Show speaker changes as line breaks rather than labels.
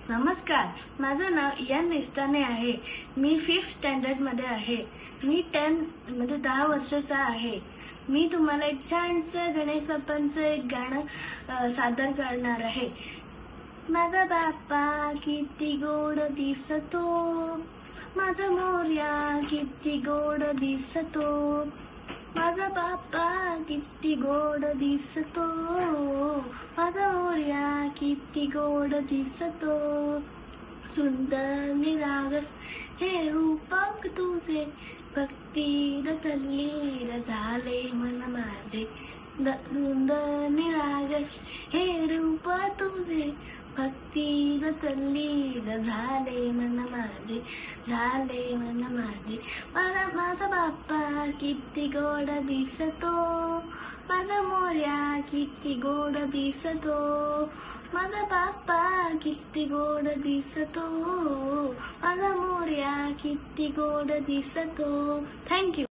नमस्कार, माझं नाव इयान निस्ताने आहे. मी 5th स्टँडर्ड मध्ये आहे. मी 10 वर्षाचा आहे. मी तुम्हाला एक छानसं गणेश बाप्पांचं एक गाणं सादर करणार आहे. माझा बाप्पा किती गोड दिसतो, माझा मोरया किती गोड दिसतो, माझा बाप्पा किती गोड दिसतो, माझा मोरया किती गोड दिसतो. सुंदर निरागस हे रूपक तुझे, भक्तीत तल्लीन झाले मन माझे. सुंदर निरागस हे रूप तुझे, भक्तीत तल्लीन झाले मन माझे, झाले मन माझे. माझा बाप्पा किती गोड दिसतो, माझा मोरया किती गोड दिसतो, माझा बाप्पा किती गोड दिसतो, माझा मोरया किती गोड दिसतो. थँक्यू.